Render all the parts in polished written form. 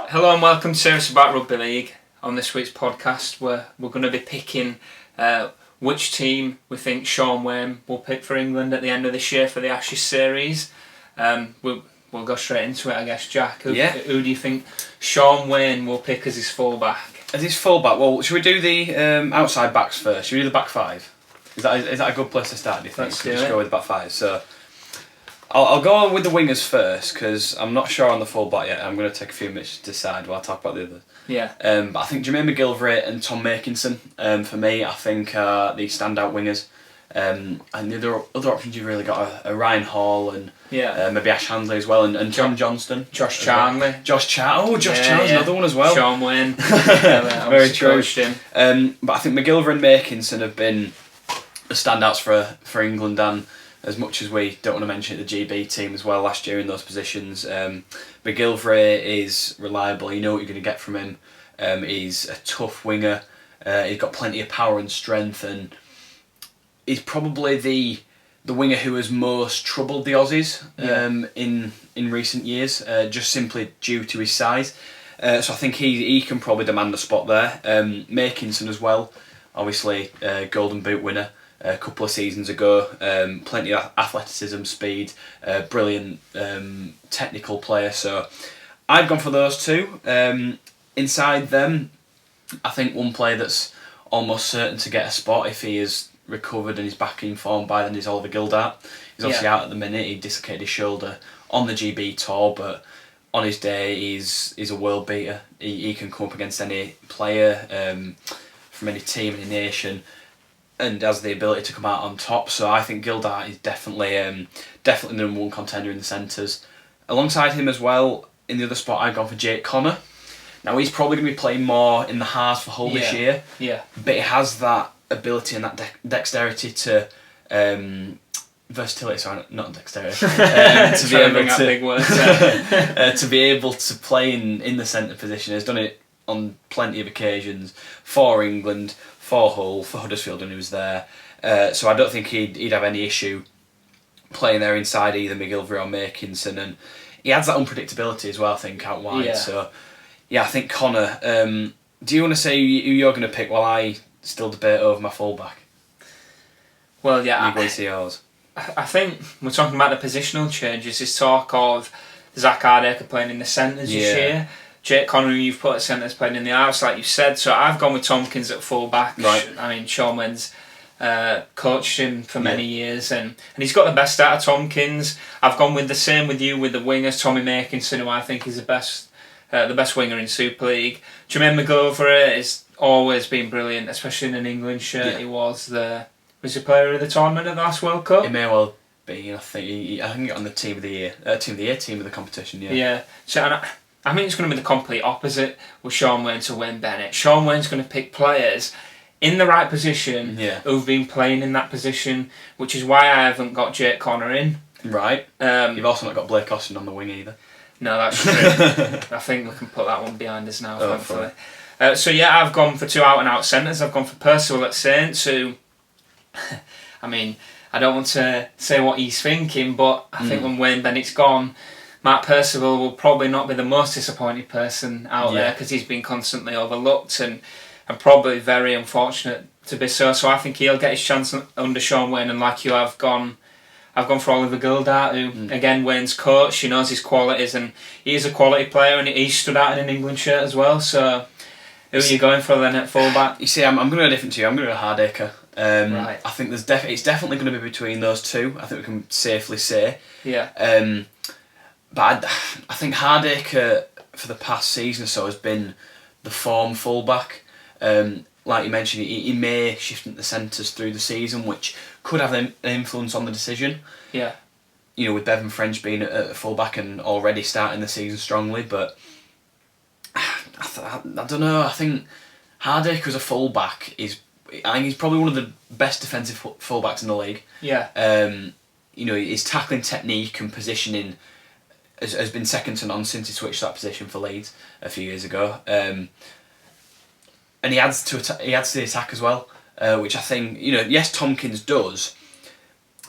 Hello and welcome to Serious About Rugby League. On this week's podcast, we're going to be picking which team we think Shaun Wane will pick for England at the end of this year for the Ashes series. We'll go straight into it, I guess. Jack, who do you think Shaun Wane will pick as his fullback? As his fullback, well, should we do the outside backs first? Should we do the back five? Is that a good place to start, do you think? Let's do just it. Go with the back five. So I'll go on with the wingers first because I'm not sure on the fullback yet. I'm going to take a few minutes to decide while I talk about the others. Yeah. But I think Jermaine McGillivray and Tom Makinson, for me, I think are the standout wingers. And the other options you've really got are Ryan Hall and maybe Ash Handley as well, and John Johnston. Josh Charnley. Josh Charnley's another one as well. Shaun Wane. Very true. But I think McGillivray and Makinson have been the standouts for England, and as much as we don't want to mention the GB team as well last year in those positions, McGillivray is reliable. You know what you're going to get from him. He's a tough winger. He's got plenty of power and strength, and he's probably the winger who has most troubled the Aussies in recent years, just simply due to his size. So I think he can probably demand a spot there. Makinson as well, obviously Golden Boot winner a couple of seasons ago. Plenty of athleticism, speed, brilliant technical player. So I've gone for those two. Inside them, I think one player that's almost certain to get a spot if he is recovered and he's back in form by then is Oliver Gildart. He's obviously out at the minute. He dislocated his shoulder on the GB tour, but on his day he's a world beater. He can come up against any player from any team, any nation, and has the ability to come out on top. So I think Gildart is definitely the number one contender in the centres. Alongside him as well, in the other spot, I've gone for Jake Connor. Now he's probably going to be playing more in the halves for Hull this year, but he has that ability and that dexterity to versatility. Sorry, not dexterity. To be able to big words. to be able to play in the centre position. He's done it on plenty of occasions for England, for Hull, for Huddersfield when he was there. So I don't think he'd have any issue playing there inside either McGillivray or Makinson, and he adds that unpredictability as well, I think, out wide. Yeah. So yeah, I think Connor. Do you want to say who you're going to pick while I still debate over my fullback? Well, yeah. You go see yours. I think we're talking about the positional changes. There's talk of Zach Hardaker playing in the centres this year. Jake Connor, who you've put at centres, playing in the halves, like you said. So I've gone with Tompkins at fullback. Right. I mean, Shaun Wane's coached him for many years, and he's got the best out of Tompkins. I've gone with the same with you with the wingers, Tommy Makinson, who I think is the best winger in Super League. Jermaine McGillivray has always been brilliant, especially in an England shirt. He was the player of the tournament at the last World Cup. It may well be. I think he got on the team of the year team of the competition. Yeah. So I mean, it's going to be the complete opposite with Shaun Wane to Wayne Bennett. Shaun Wane's going to pick players in the right position who've been playing in that position, which is why I haven't got Jake Connor in. Right. You've also not got Blake Austin on the wing either. No, that's true. I think we can put that one behind us now, thankfully. So I've gone for two out-and-out centres. I've gone for Percival at Saints, who, I mean, I don't want to say what he's thinking, but I think when Wayne Bennett's gone, Matt Percival will probably not be the most disappointed person out there because he's been constantly overlooked and probably very unfortunate to be so. So I think he'll get his chance under Shaun Wane, and like you, I've gone for Oliver Gildart, who again Wayne's coach. He knows his qualities, and he is a quality player, and he stood out in an England shirt as well. So who are you going for then at fullback? You see, I'm going to go different to you. I'm going to go Hardaker. Right. I think it's definitely going to be between those two. I think we can safely say. Yeah. But I think Hardaker for the past season or so has been the form fullback. Like you mentioned, he may shift into the centres through the season, which could have an influence on the decision. Yeah. You know, with Bevan French being at fullback and already starting the season strongly, but I don't know. I think Hardaker as a fullback I think he's probably one of the best defensive fullbacks in the league. Yeah. You know, his tackling technique and positioning has been second to none since he switched to that position for Leeds a few years ago. And he adds to the attack as well, which I think, you know, yes, Tompkins does,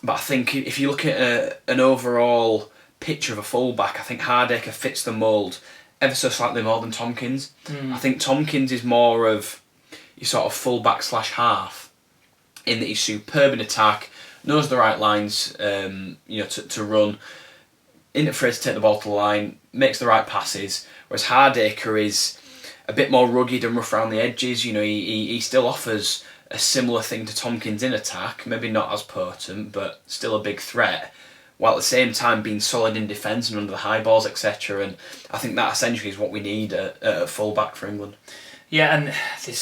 but I think if you look at an overall picture of a fullback, I think Hardacre fits the mould ever so slightly more than Tompkins. I think Tompkins is more of your sort of fullback / half, in that he's superb in attack, knows the right lines, to run, isn't afraid to take the ball to the line, makes the right passes. Whereas Hardacre is a bit more rugged and rough around the edges. He still offers a similar thing to Tompkins in attack, maybe not as potent, but still a big threat, while at the same time being solid in defence and under the high balls, etc. And I think that essentially is what we need at full-back for England. Yeah, and I think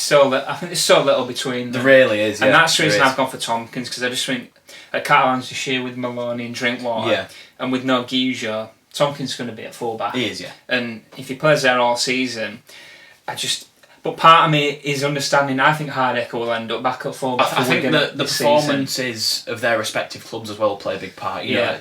there's so little between them. There really is, yeah. And that's the reason I've gone for Tompkins, because I just think at Catalans this year with Maloney and Drinkwater, and with no Guijo, Tompkins is going to be at full-back. He is, yeah. And if he plays there all season, but part of me is understanding, I think Hardacre will end up back at full-back. I think that the performances of their respective clubs as well play a big part. You know,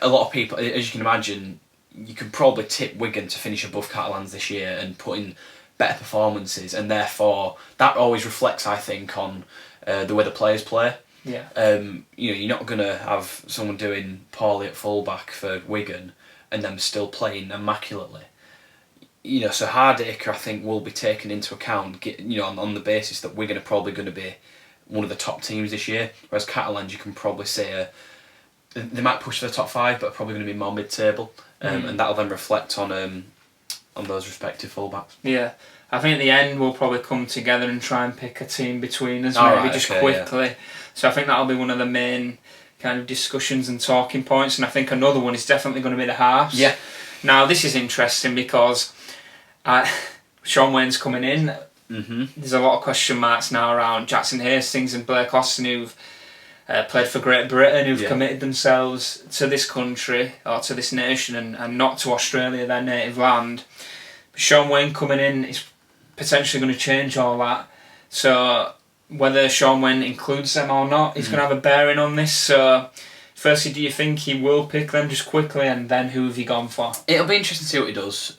a lot of people, as you can imagine, you could probably tip Wigan to finish above Catalans this year and put in better performances, and therefore that always reflects, I think, on the way the players play. Yeah. You're not going to have someone doing poorly at full-back for Wigan and them still playing immaculately. So Hardacre, I think, will be taken into account, on the basis that Wigan are probably going to be one of the top teams this year, whereas Catalans, you can probably say they might push for the top 5, but probably going to be more mid-table, and that'll then reflect on those respective fullbacks. Yeah, I think at the end we'll probably come together and try and pick a team between us, quickly. Yeah. So I think that'll be one of the main kind of discussions and talking points, and I think another one is definitely going to be the halves. Yeah. Now this is interesting because Shaun Wane's coming in. There's a lot of question marks now around Jackson Hastings and Blake Austin, who've played for Great Britain, who've committed themselves to this country or to this nation and not to Australia, their native land. But Shaun Wane coming in is potentially going to change all that. So whether Shaun Wane includes them or not is going to have a bearing on this. So firstly, do you think he will pick them just quickly, and then who have you gone for? It'll be interesting to see what he does.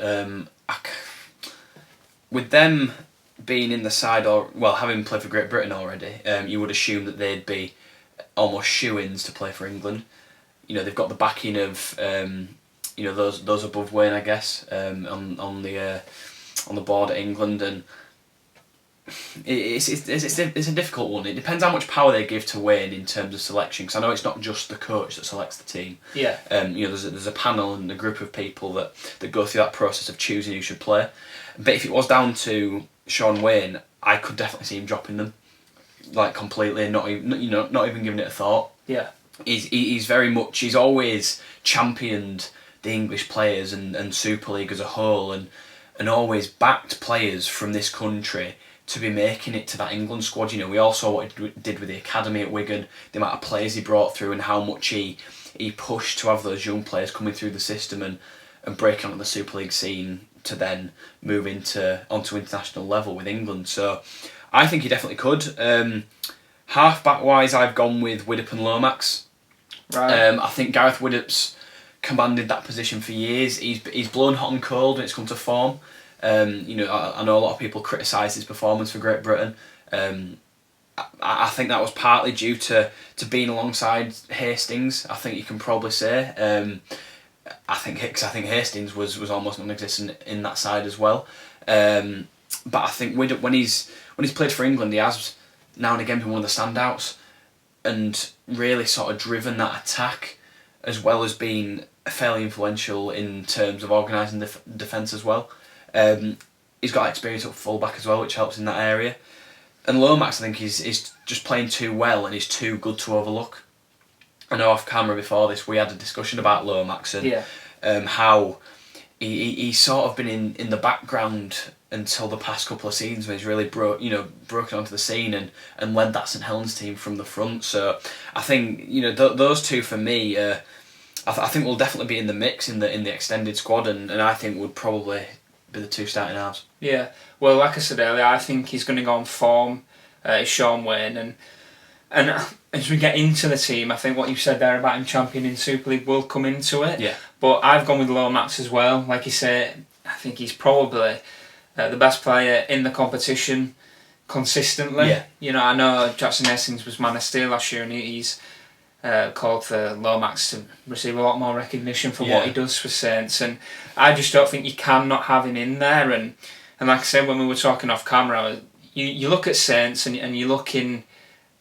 With them being in the side, having played for Great Britain already, you would assume that they'd be almost shoo-ins to play for England. They've got the backing of those above Wayne, I guess, on the board at England, and it's a difficult one. It depends how much power they give to Wayne in terms of selection, because I know it's not just the coach that selects the team. Yeah. There's a panel and a group of people that go through that process of choosing who should play. But if it was down to Shaun Wane, I could definitely see him dropping them, like completely, and not even giving it a thought. Yeah. He's very much, he's always championed the English players and Super League as a whole, and always backed players from this country to be making it to that England squad. We all saw what he did with the academy at Wigan, the amount of players he brought through, and how much he pushed to have those young players coming through the system and breaking onto the Super League scene to then move onto international level with England. So I think he definitely could. Half-back wise, I've gone with Widdop and Lomax. Right. I think Gareth Widdop's commanded that position for years. He's blown hot and cold when it's come to form. I know a lot of people criticise his performance for Great Britain. I think that was partly due to being alongside Hastings. I think you can probably say. I think Hastings was almost non-existent in that side as well. But I think Widdop, when he's played for England, he has now and again been one of the standouts and really sort of driven that attack, as well as being fairly influential in terms of organising the defence as well. He's got experience at full-back as well, which helps in that area. And Lomax, I think, is just playing too well and he's too good to overlook. I know off camera before this we had a discussion about Lomax and how he's sort of been in the background until the past couple of seasons when he's really broken onto the scene and led that St Helens team from the front. So I think those two for me, I think will definitely be in the mix in the extended squad, and I think would probably be the two starting halves. Yeah, well, like I said earlier, I think he's going to go on form. Shaun Wane, and as we get into the team, I think what you said there about him championing Super League will come into it. Yeah. But I've gone with Lomax as well. Like you say, I think he's probably the best player in the competition consistently. Yeah. I know Jackson Hastings was Man of Steel last year, and he's called for Lomax to receive a lot more recognition for what he does for Saints, and I just don't think you can not have him in there. And like I said, when we were talking off camera, you look at Saints and you're looking,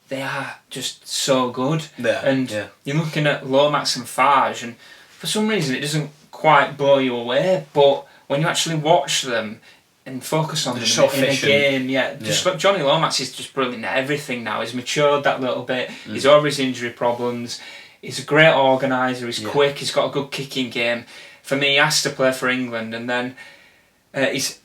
they are just so good. You're looking at Lomax and Farge, and for some reason it doesn't quite blow you away, but when you actually watch them and focus on them in a game, just like Johnny Lomax is just brilliant at everything now. He's matured that little bit. He's over his injury problems. He's a great organiser. He's quick. He's got a good kicking game. For me, he has to play for England. And then he's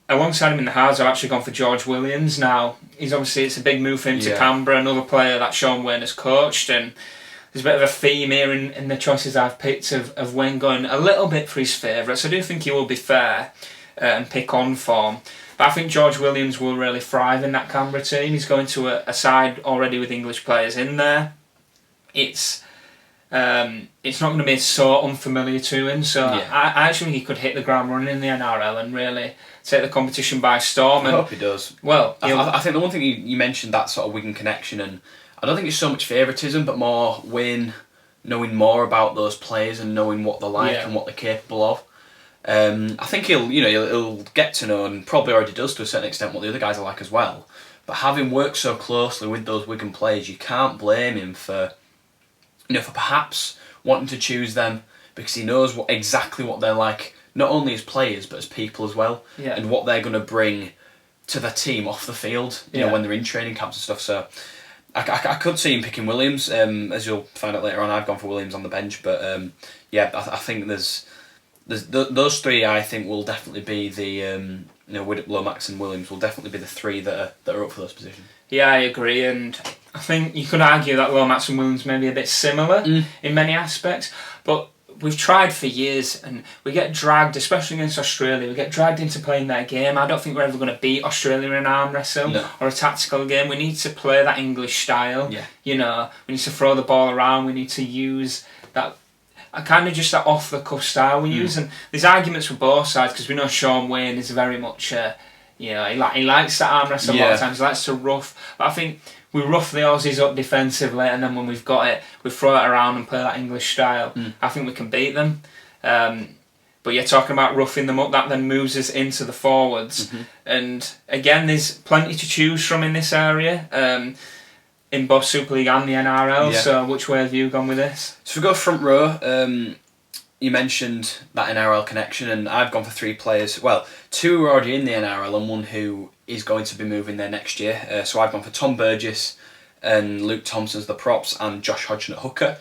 alongside him in the halves. I've actually gone for George Williams now. It's a big move for him to Canberra. Another player that Shaun Wane has coached, and there's a bit of a theme here in the choices I've picked of Wane going a little bit for his favourites. I do think he will be fair and pick on form, but I think George Williams will really thrive in that Canberra team. He's going to a side already with English players in there. It's not going to be so unfamiliar to him, so I actually think he could hit the ground running in the NRL and really take the competition by storm. I hope he does. Well, I think the one thing you mentioned, that sort of Wigan connection, and I don't think it's so much favouritism, but more Wayne knowing more about those players and knowing what they're like and what they're capable of. I think he'll get to know, and probably already does to a certain extent, what the other guys are like as well. But having worked so closely with those Wigan players, you can't blame him for perhaps wanting to choose them, because he knows exactly what they're like, not only as players but as people as well, and what they're going to bring to their team off the field. When they're in training camps and stuff. So I could see him picking Williams. As you'll find out later on, I've gone for Williams on the bench, but I think there's those three. I think will definitely be the Lomax and Williams will definitely be the three that are up for those positions. Yeah, I agree, and I think you could argue that Lomax and Williams may be a bit similar in many aspects, but we've tried for years and we get dragged, especially against Australia, we get dragged into playing their game. I don't think we're ever going to beat Australia in an arm wrestle or a tactical game. We need to play that English style. We need to throw the ball around, we need to use that kind of just that off the cuff style we use, and there's arguments for both sides, because we know Shaun Wane is very much he likes to arm wrestle a lot of times, he likes to rough, but I think we rough the Aussies up defensively, and then when we've got it, we throw it around and play that English style. I think we can beat them. But you're talking about roughing them up, that then moves us into the forwards, and again there's plenty to choose from in this area. In both Super League and the NRL, so which way have you gone with this? So we go front row. You mentioned that NRL connection, and I've gone for three players. Well, two are already in the NRL and one who is going to be moving there next year. So I've gone for Tom Burgess and Luke Thompson as the props, and Josh Hodgson at hooker.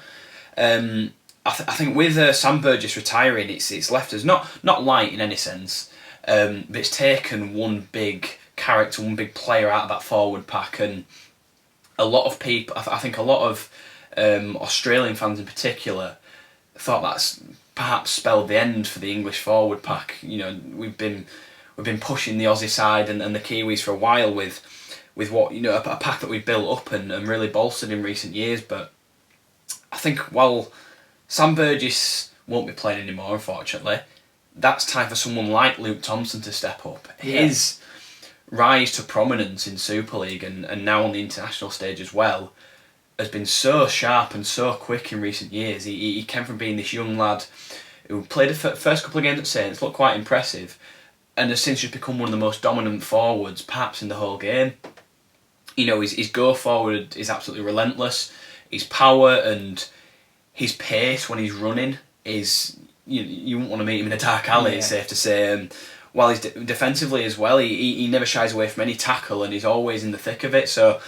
I think with Sam Burgess retiring, it's left us not light in any sense, but it's taken one big character, one big player out of that forward pack, and a lot of people, I think a lot of Australian fans in particular, thought that's perhaps spelled the end for the English forward pack. We've been pushing the Aussie side and the Kiwis for a while with what a pack that we've built up and really bolstered in recent years. But I think while Sam Burgess won't be playing anymore, unfortunately, that's time for someone like Luke Thompson to step up. His rise to prominence in Super League and now on the international stage as well has been so sharp and so quick in recent years. He came from being this young lad who played the first couple of games at Saints, looked quite impressive, and has since just become one of the most dominant forwards perhaps in the whole game. His go forward is absolutely relentless. His power and his pace when he's running is, you wouldn't want to meet him in a dark alley, it's safe to say. While he's defensively as well, he never shies away from any tackle and he's always in the thick of it. So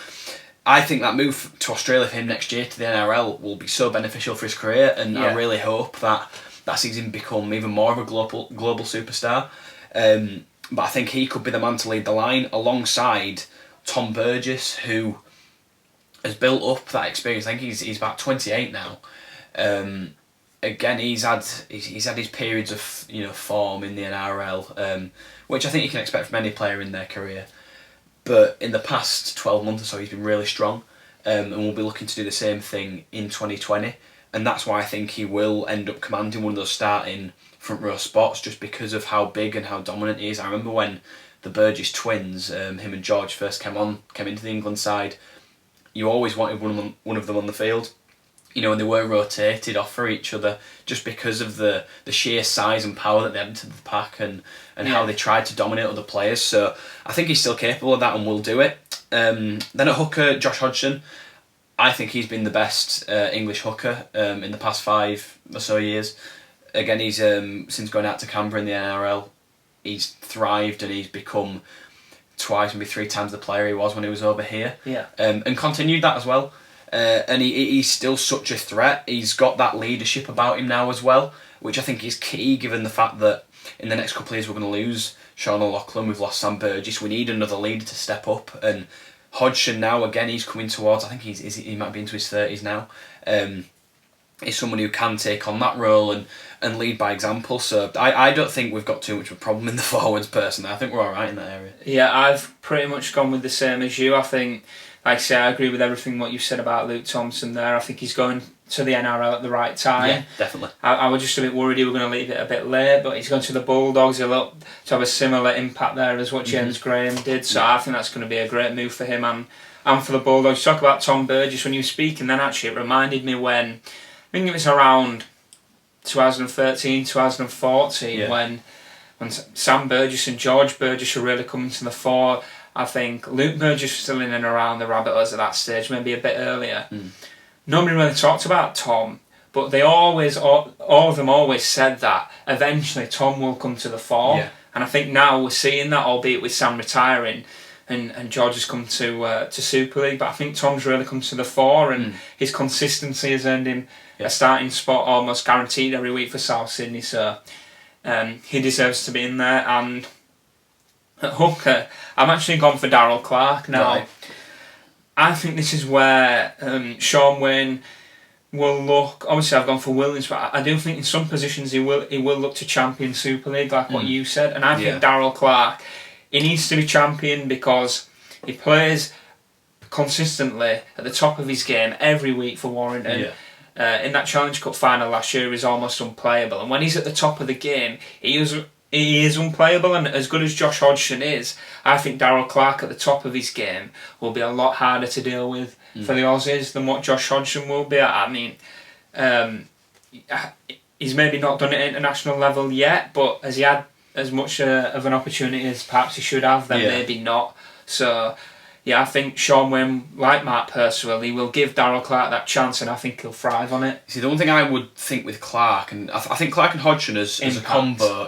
I think that move to Australia for him next year to the NRL will be so beneficial for his career, and I really hope that sees him become even more of a global superstar. But I think he could be the man to lead the line alongside Tom Burgess, who has built up that experience. I think he's about 28 now. Again, he's had his periods of form in the NRL, which I think you can expect from any player in their career. But in the past 12 months or so, he's been really strong, and we'll be looking to do the same thing in 2020. And that's why I think he will end up commanding one of those starting front row spots, just because of how big and how dominant he is. I remember when the Burgess twins, him and George, first came into the England side, you always wanted one of them on the field. and they were rotated off for each other just because of the sheer size and power that they had to the pack and how they tried to dominate other players. So I think he's still capable of that and will do it. Then at hooker, Josh Hodgson. I think he's been the best English hooker in the past 5 or so years. Again, he's since going out to Canberra in the NRL, he's thrived and he's become twice, maybe 3 times the player he was when he was over here. Yeah. And continued that as well. And he's still such a threat. He's got that leadership about him now as well, which I think is key given the fact that in the next couple of years we're going to lose Sean O'Loughlin, we've lost Sam Burgess. We need another leader to step up. And Hodgson now, again, he's coming towards, I think he might be into his 30s now. Is someone who can take on that role and lead by example. So I don't think we've got too much of a problem in the forwards personally. I think we're alright in that area. Yeah, I've pretty much gone with the same as you. I think, like I say, I agree with everything what you said about Luke Thompson there. I think he's going to the NRL at the right time. Yeah, definitely. I was just a bit worried he was going to leave it a bit late, but he's gone to the Bulldogs. He'll look to have a similar impact there as what James Graham did. So I think that's going to be a great move for him and for the Bulldogs. Talk about Tom Burgess when you were speaking, then actually it reminded me when, I think it was around 2013, 2014 when Sam Burgess and George Burgess were really coming to the fore. I think Luke Burgess was still in and around the Rabbitohs at that stage, maybe a bit earlier. Nobody really talked about Tom, but they always, all of them always said that eventually Tom will come to the fore. Yeah. And I think now we're seeing that, albeit with Sam retiring and George has come to Super League. But I think Tom's really come to the fore and his consistency has earned him a starting spot almost guaranteed every week for South Sydney. So he deserves to be in there. And at hooker, I'm actually gone for Darryl Clark now. Right. I think this is where Shaun Wane will look. Obviously, I've gone for Williams, but I do think in some positions he will look to champion Super League, like what you said. And I think Darryl Clark, he needs to be champion because he plays consistently at the top of his game every week for Warrington. In that Challenge Cup final last year, he was almost unplayable. And when he's at the top of the game, he is unplayable. And as good as Josh Hodgson is, I think Darryl Clark at the top of his game will be a lot harder to deal with for the Aussies than what Josh Hodgson will be. I mean, he's maybe not done it at international level yet, but has he had as much of an opportunity as perhaps he should have? Then maybe not. So yeah, I think Shaun Wane, like Mark Percival, he will give Darryl Clark that chance, and I think he'll thrive on it. See, the one thing I would think with Clark, and I think Clark and Hodgson as a combo,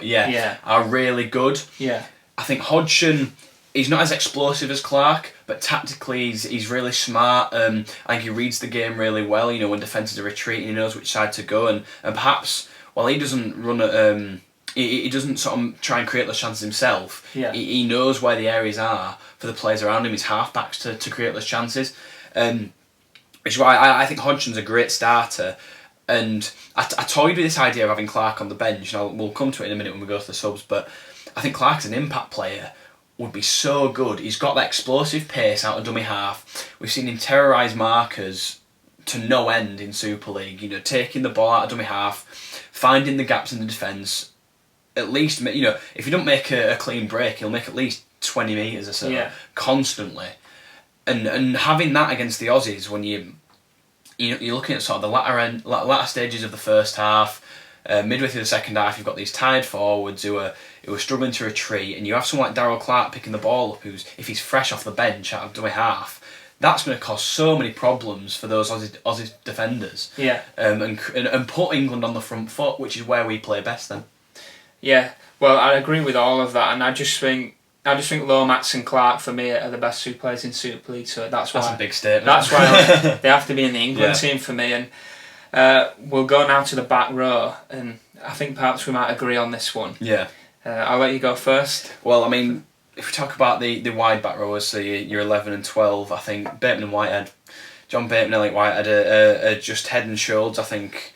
are really good. Yeah. I think Hodgson, he's not as explosive as Clark, but tactically he's really smart. I think he reads the game really well. You know, when defences are retreating, he knows which side to go, and perhaps while he doesn't run he doesn't sort of try and create those chances himself. Yeah. He knows where the areas are for the players around him, his halfbacks to create those chances. Which is why I think Hodgson's a great starter. And I toyed with this idea of having Clark on the bench, and we'll come to it in a minute when we go to the subs, but I think Clark's an impact player, would be so good. He's got that explosive pace out of dummy half. We've seen him terrorise markers to no end in Super League, you know, taking the ball out of dummy half, finding the gaps in the defence. At least, you know, if you don't make a clean break, he'll make at least 20 metres or so constantly. And having that against the Aussies when you're looking at sort of the latter stages of the first half, midway through the second half, you've got these tired forwards who are struggling to retreat, and you have someone like Darryl Clark picking the ball up, who's, if he's fresh off the bench out of dummy half, that's going to cause so many problems for those Aussie defenders. Yeah. And put England on the front foot, which is where we play best then. Yeah, well, I agree with all of that, and I just think Lomax and Clark for me are the best two players in Super League. So that's a big statement. That's why they have to be in the England team for me. And we'll go now to the back row, and I think perhaps we might agree on this one. Yeah. I'll let you go first. Well, I mean, if we talk about the wide back rowers, so your 11 and 12, I think Bateman and Whitehead, John Bateman and Elliot Whitehead are just head and shoulders, I think,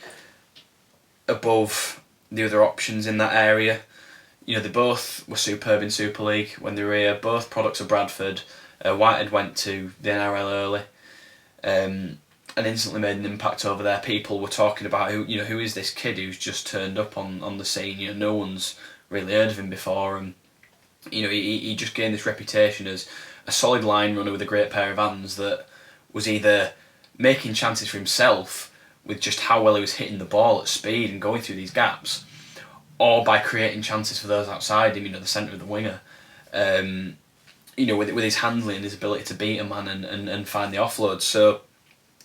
above the other options in that area. You know, they both were superb in Super League when they were here, both products of Bradford. Whitehead went to the NRL early and instantly made an impact over there. People were talking about who is this kid who's just turned up on the scene. You know, no one's really heard of him before, and you know, he just gained this reputation as a solid line runner with a great pair of hands that was either making chances for himself with just how well he was hitting the ball at speed and going through these gaps, or by creating chances for those outside him, the centre of the winger. With his handling, his ability to beat a man and find the offload. So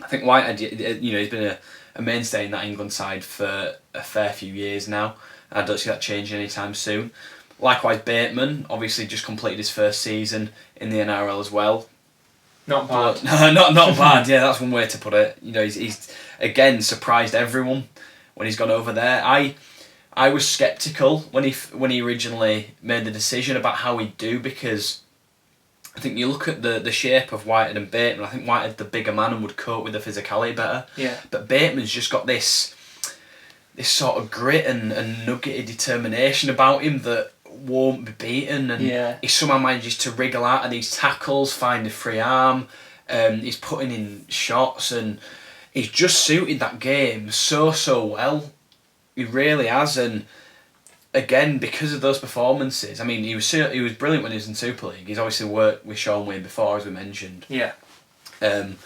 I think Whitehead, he's been a mainstay in that England side for a fair few years now. I don't see that changing anytime soon. Likewise, Bateman obviously just completed his first season in the NRL as well. Not bad. Not bad. Yeah, that's one way to put it. He's again surprised everyone when he's gone over there. I was sceptical when he originally made the decision about how he'd do, because I think you look at the shape of Whitehead and Bateman. I think Whitehead's the bigger man and would cope with the physicality better. Yeah. But Bateman's just got this sort of grit and nuggety determination about him that won't be beaten, and he somehow manages to wriggle out of these tackles, find a free arm. He's putting in shots, and he's just suited that game so well. He really has, and again, because of those performances, I mean, he was brilliant when he was in Super League. He's obviously worked with Shaun Wane before, as we mentioned. Yeah. But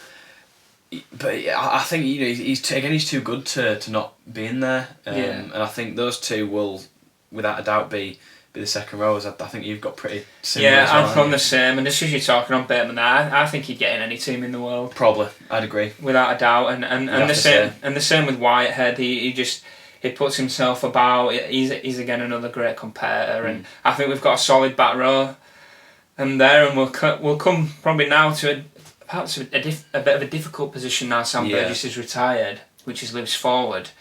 I think he's too good to not be in there. And I think those two will, without a doubt, be the second rowers. I think you've got pretty similar. Yeah, I'm from the same. And just as you're talking on Bateman, I think he'd get in any team in the world. Probably, I'd agree. Without a doubt, and the same with Whitehead. He puts himself about. He's again another great competitor, and I think we've got a solid back row, and we'll come probably now to perhaps a bit of a difficult position now. Sam Burgess is retired, which is loose forward.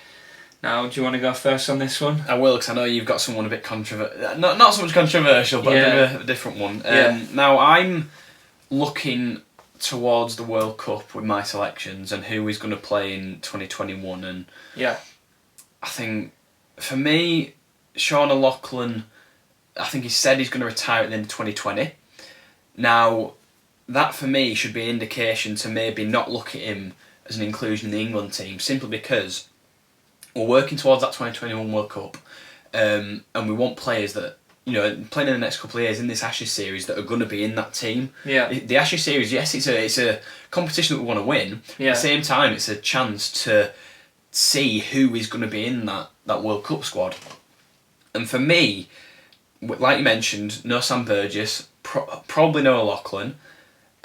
Now, do you want to go first on this one? I will, because I know you've got someone a bit controversial. Not so much controversial, but a bit of a different one. Now, I'm looking towards the World Cup with my selections and who is going to play in 2021. And I think, for me, Sean O'Loughlin, I think he said he's going to retire at the end of 2020. Now, that for me should be an indication to maybe not look at him as an inclusion in the England team, simply because we're working towards that 2021 World Cup, and we want players that, playing in the next couple of years in this Ashes series, that are going to be in that team. Yeah. The Ashes series, yes, it's a competition that we want to win. Yeah. At the same time, it's a chance to see who is going to be in that World Cup squad. And for me, like you mentioned, no Sam Burgess, probably no O'Loughlin.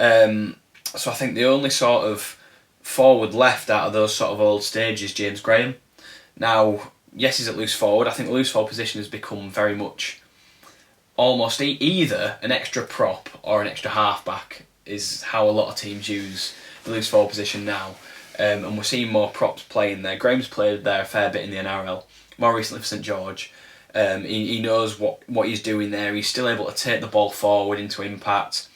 So I think the only sort of forward left out of those sort of old stages, James Graham. Now, yes, he's at loose forward. I think the loose forward position has become very much almost either an extra prop or an extra halfback, is how a lot of teams use the loose forward position now. And we're seeing more props playing there. Graham's played there a fair bit in the NRL, more recently for St George. He knows what he's doing there. He's still able to take the ball forward into impact,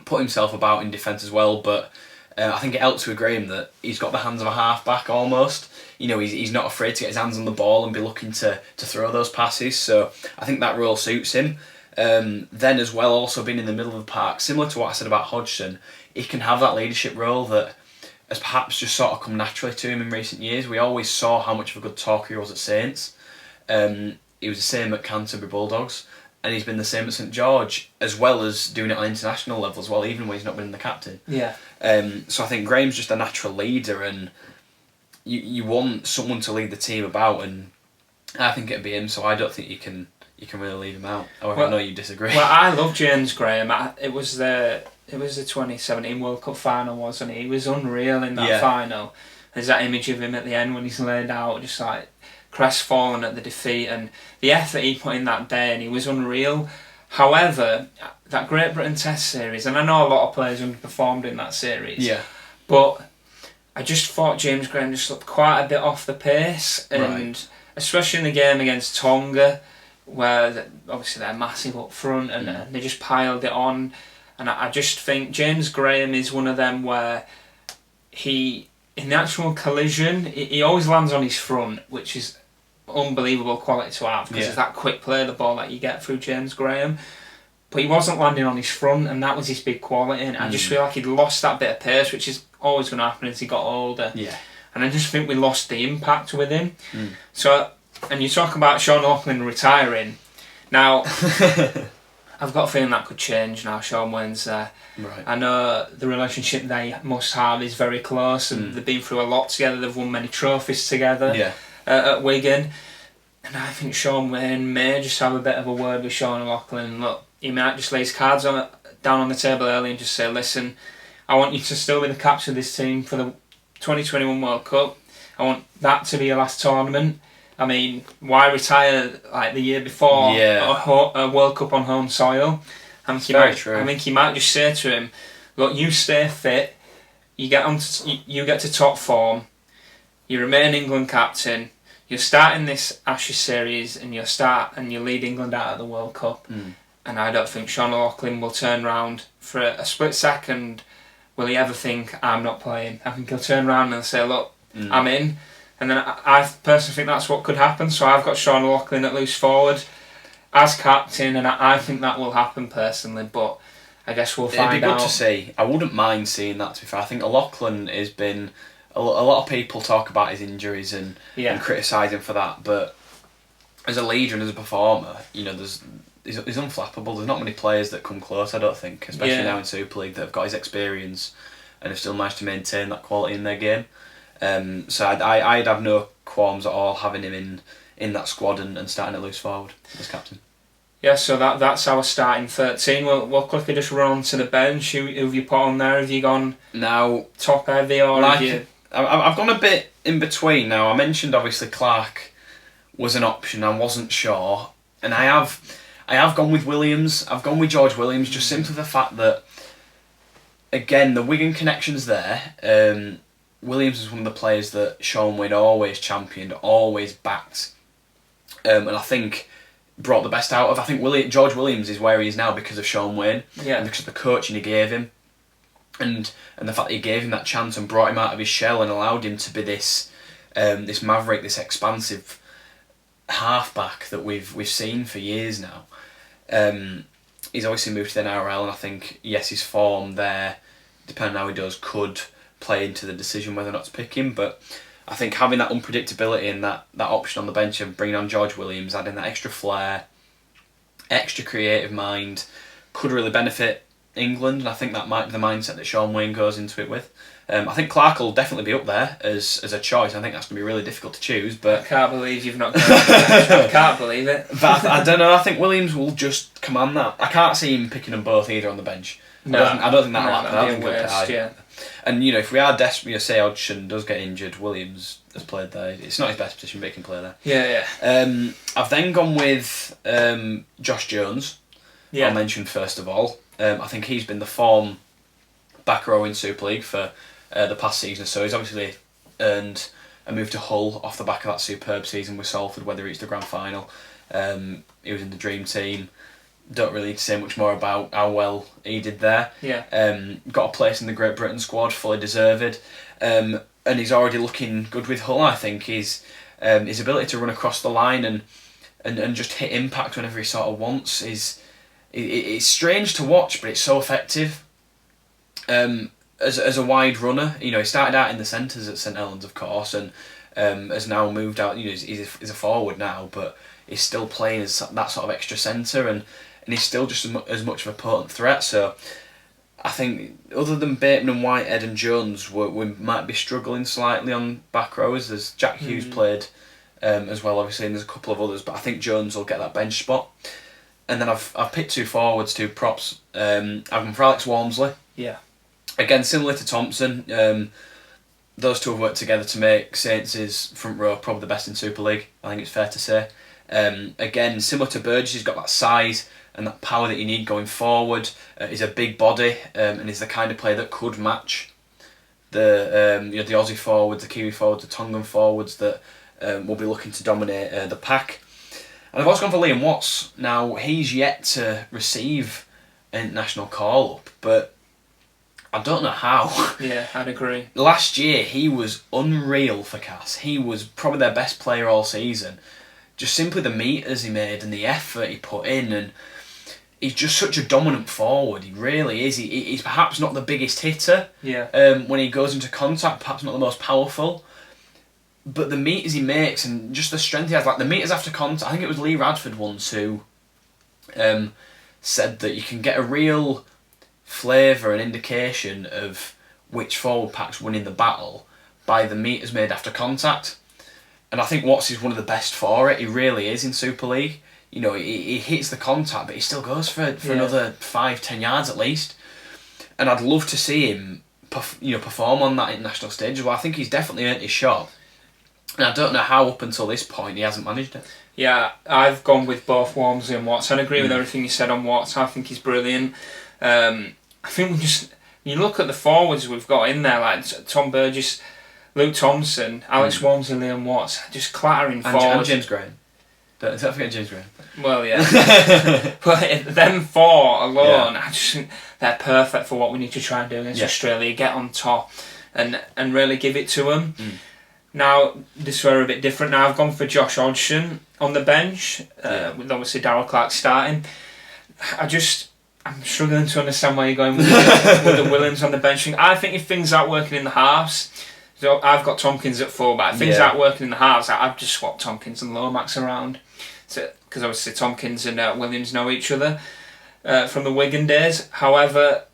put himself about in defence as well, but I think it helps with Graham that he's got the hands of a half-back almost. He's not afraid to get his hands on the ball and be looking to throw those passes, so I think that role suits him. Then as well, also being in the middle of the park, similar to what I said about Hodgson, he can have that leadership role that has perhaps just sort of come naturally to him in recent years. We always saw how much of a good talker he was at Saints. He was the same at Canterbury Bulldogs, and he's been the same at St George, as well as doing it on international level as well, even when he's not been the captain. Yeah. So I think Graham's just a natural leader, and you want someone to lead the team about, and I think it'd be him. So I don't think you can really leave him out. However, I know you disagree. Well, I love James Graham. It was the 2017 World Cup final, wasn't it? He was unreal in that final. There's that image of him at the end when he's laid out, just like crestfallen at the defeat, and the effort he put in that day, and he was unreal. However, that Great Britain Test series, and I know a lot of players underperformed in that series, but I just thought James Graham just looked quite a bit off the pace, and especially in the game against Tonga, where obviously they're massive up front, and they just piled it on, and I just think James Graham is one of them where in the actual collision, he always lands on his front, which is unbelievable quality to have, because it's that quick play the ball that you get through James Graham, but he wasn't landing on his front, and that was his big quality, and I just feel like he'd lost that bit of pace, which is always going to happen as he got older, and I just think we lost the impact with him. So, and you talk about Sean O'Loughlin retiring. Now, I've got a feeling that could change now. Shaun Wane's there. Right. I know the relationship they must have is very close, and they've been through a lot together. They've won many trophies together at Wigan. And I think Shaun Wane may just have a bit of a word with Sean O'Loughlin. Look, he might just lay his cards down on the table early and just say, listen, I want you to still be the captain of this team for the 2021 World Cup. I want that to be your last tournament. I mean, why retire like the year before a World Cup on home soil? I think he might just say to him, look, you stay fit, you get to top form, you remain England captain, you're starting this Ashes series and you lead England out of the World Cup. And I don't think Sean O'Loughlin will turn round for a split second. Will he ever think, I'm not playing? I think he'll turn around and say, look, I'm in. And then I personally think that's what could happen. So I've got Sean O'Loughlin at loose forward as captain, and I think that will happen personally. But I guess we'll find out. It'd be good to see. I wouldn't mind seeing that, to be fair. I think O'Loughlin has been... A lot of people talk about his injuries and criticise him for that, but as a leader and as a performer, you know, he's unflappable. There's not many players that come close, I don't think, especially now in Super League, that have got his experience and have still managed to maintain that quality in their game. So I'd have no qualms at all having him in that squad and starting at loose forward as captain. Yeah, so that's our starting 13. We'll quickly just run on to the bench. Who have you put on there? Have you gone now top heavy or have you... I've gone a bit in between now. I mentioned obviously Clark was an option. I wasn't sure, and I have gone with Williams. I've gone with George Williams, just simply the fact that, again, the Wigan connection's there. Williams is one of the players that Shaun Wane always championed, always backed, and I think brought the best out of. I think George Williams is where he is now because of Shaun Wane, and because of the coaching he gave him. And the fact that he gave him that chance and brought him out of his shell and allowed him to be this maverick, this expansive halfback that we've seen for years now. He's obviously moved to the NRL, and I think his form there, depending on how he does, could play into the decision whether or not to pick him. But I think having that unpredictability and that option on the bench of bringing on George Williams, adding that extra flair, extra creative mind, could really benefit England, and I think that might be the mindset that Shaun Wane goes into it with. I think Clark will definitely be up there as a choice. I think that's going to be really difficult to choose. But I can't believe you've not gone I can't believe it. But I don't know. I think Williams will just command that. I can't see him picking them both either on the bench. No, I don't think that'll happen. That'd be a waste, And you know, if we are desperate, say Hodgson does get injured, Williams has played there. It's not his best position, but he can play there. Yeah. I've then gone with Josh Jones. I'll mention first of all. I think he's been the form back row in Super League for the past season, so he's obviously earned a move to Hull off the back of that superb season with Salford, where they reached the grand final. He was in the dream team. Don't really need to say much more about how well he did there. Got a place in the Great Britain squad, fully deserved, and he's already looking good with Hull. I think his ability to run across the line and just hit impact whenever he sort of wants is. It's strange to watch, but it's so effective. As a wide runner, you know, he started out in the centres at St Helens, of course, and has now moved out. You know, he's a forward now, but he's still playing as that sort of extra centre, and he's still just as much of a potent threat. So I think other than Bateman and Whitehead and Jones, we might be struggling slightly on back rows. There's Jack Hughes played as well, obviously, and there's a couple of others, but I think Jones will get that bench spot. And then I've picked two forwards, two props. I've gone for Alex Walmsley. Yeah. Again, similar to Thompson, those two have worked together to make Saints' front row probably the best in Super League. I think it's fair to say. Again, similar to Burgess, he's got that size and that power that you need going forward. He's a big body, and he's the kind of player that could match the the Aussie forwards, the Kiwi forwards, the Tongan forwards that will be looking to dominate the pack. And I've also gone for Liam Watts. Now, he's yet to receive an international call-up, but I don't know how. Yeah, I'd agree. Last year, he was unreal for Cass. He was probably their best player all season. Just simply the metres he made and the effort he put in, and he's just such a dominant forward. He really is. He's perhaps not the biggest hitter. Yeah. When he goes into contact, perhaps not the most powerful. But the meters he makes and just the strength he has, like the meters after contact, I think it was Lee Radford once who said that you can get a real flavour and indication of which forward pack's winning the battle by the meters made after contact. And I think Watts is one of the best for it. He really is in Super League. You know, he hits the contact, but he still goes for another 5-10 yards at least. And I'd love to see him perform on that international stage. Well, I think he's definitely earned his shot. And I don't know how up until this point he hasn't managed it. Yeah, I've gone with both Walmsley and Watts. I agree with everything you said on Watts. I think he's brilliant. I think you look at the forwards we've got in there, like Tom Burgess, Luke Thompson, Alex Walmsley, Liam Watts, just clattering forward. And James Graham. Don't forget James Graham. Well, yeah. But them four alone, I just think they're perfect for what we need to try and do against Australia. Get on top and really give it to them. Now, this were a bit different. Now, I've gone for Josh Hodgson on the bench, with obviously Darryl Clark starting. I'm struggling to understand why you're going with the Williams on the bench. I think if things aren't working in the halves, so I've got Tompkins at fullback. If things aren't working in the halves, I've just swapped Tompkins and Lomax around. Because obviously Tompkins and Williams know each other from the Wigan days. However,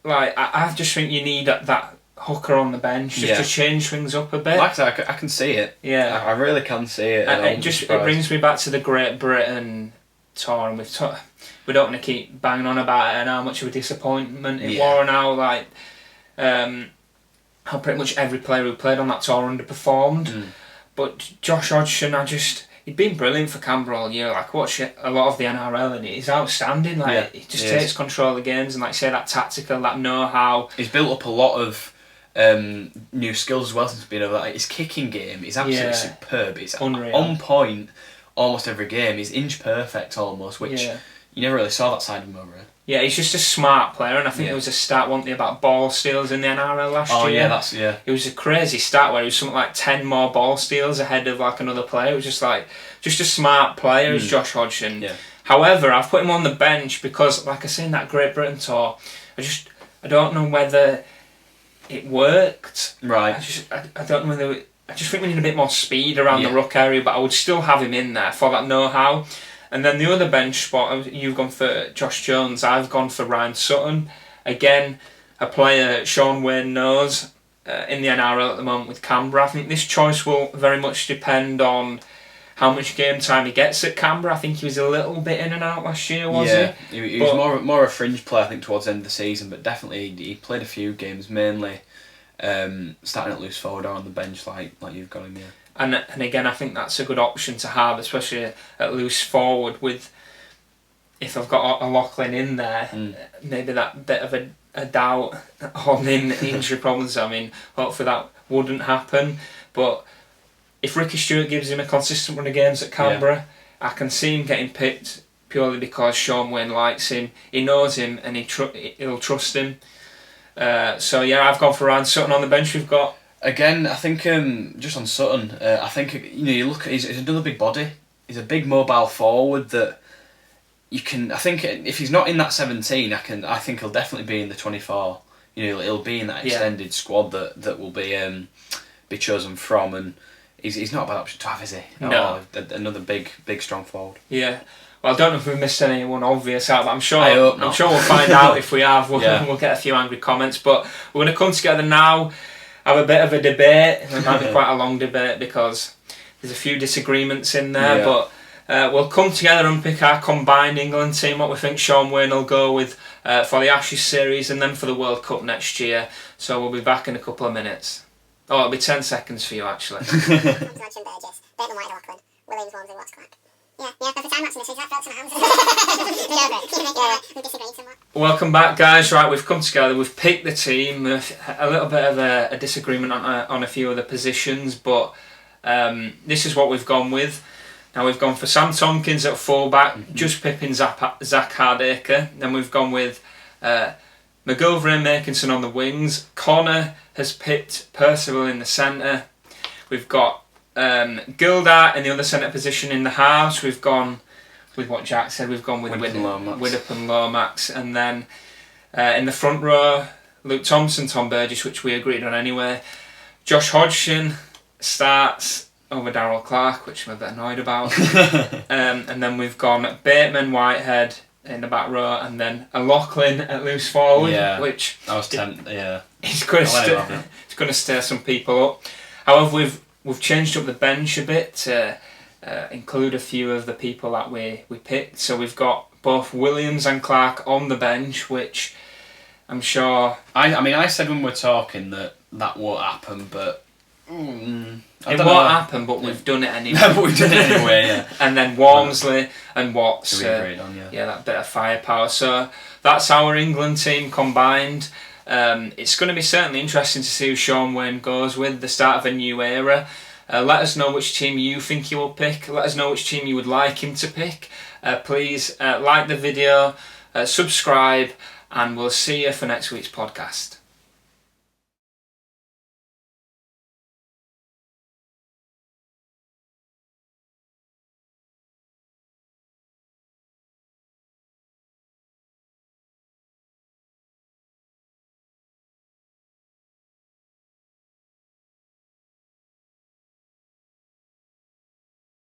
like I just think you need that hooker on the bench just to change things up a bit. Like I can see it. Yeah, I really can see it. And it brings me back to the Great Britain tour, and we don't want to keep banging on about it and how much of a disappointment it was, and how pretty much every player who played on that tour underperformed. But Josh Hodgson, he'd been brilliant for Canberra all year. Like, watch a lot of the NRL and he's outstanding. Like, he just takes control of the games and, like, say, that tactical, that know-how. He's built up a lot of new skills as well since being over. Like, his kicking game is absolutely superb. It's unreal. On point almost every game. He's inch perfect almost, which you never really saw that side of him over here. Yeah, he's just a smart player, and I think there was a stat, wasn't there, about ball steals in the NRL last year. It was a crazy stat where he was something like 10 more ball steals ahead of like another player. It was just a smart player as Josh Hodgson. Yeah. However, I've put him on the bench because, like I say, in that Great Britain tour, I don't know whether it worked. Right. I don't know whether I just think we need a bit more speed around the ruck area, but I would still have him in there for that know-how. And then the other bench spot, you've gone for Josh Jones, I've gone for Ryan Sutton. Again, a player Shaun Wane knows in the NRL at the moment with Canberra. I think this choice will very much depend on how much game time he gets at Canberra. I think he was a little bit in and out last year, wasn't he? He was more a fringe player, I think, towards the end of the season, but definitely he played a few games, mainly starting at loose forward or on the bench like you've got him, And again, I think that's a good option to have, especially at loose forward. With if I've got a Lachlan in there, maybe that bit of a doubt on the injury problems. I mean, hopefully that wouldn't happen. But if Ricky Stewart gives him a consistent run of games at Canberra, I can see him getting picked purely because Shaun Wane likes him. He knows him and he'll trust him. So I've gone for Ryan Sutton on the bench. We've got. Again, I think just on Sutton, I think you look. He's another big body. He's a big mobile forward that you can. I think if he's not in that 17, I think he'll definitely be in the 24. He'll be in that extended squad that will be chosen from, and he's not a bad option to have, is he? No, another big strong forward. Yeah. Well, I don't know if we missed anyone obvious out, but I'm sure we'll find out if we have. We'll get a few angry comments, but we're going to come together now. Have a bit of a debate. It might be quite a long debate because there's a few disagreements in there, but we'll come together and pick our combined England team, what we think Shaun Wane will go with for the Ashes series and then for the World Cup next year. So we'll be back in a couple of minutes. Oh, it'll be 10 seconds for you actually. Welcome back, guys. Right, we've come together, we've picked the team. A little bit of a disagreement on a few of the positions, but this is what we've gone with. Now we've gone for Sam Tompkins at fullback, just pipping Zach Hardacre. Then we've gone with McGilvray and Makinson on the wings. Connor has picked Percival in the centre. We've got Gildart in the other centre position in the halves. We've gone with what Jack said. We've gone with Widdop and Lomax, and then in the front row, Luke Thompson, Tom Burgess, which we agreed on anyway. Josh Hodgson starts over Darryl Clark, which I'm a bit annoyed about, and then we've gone Bateman, Whitehead, in the back row, and then a Lachlan at loose forward, which I was tempted. Yeah, it's going to stir some people up. However, we've changed up the bench a bit to include a few of the people that we picked. So we've got both Williams and Clark on the bench, which I'm sure. I mean, I said when we were talking that won't happen, but. It won't happen, but we've done it anyway. But we've done it anyway, yeah. And then Walmsley and Watts. We agreed on, that bit of firepower. So that's our England team combined. It's going to be certainly interesting to see who Shaun Wane goes with, the start of a new era. Let us know which team you think he will pick. Let us know which team you would like him to pick. Please like the video, subscribe, and we'll see you for next week's podcast.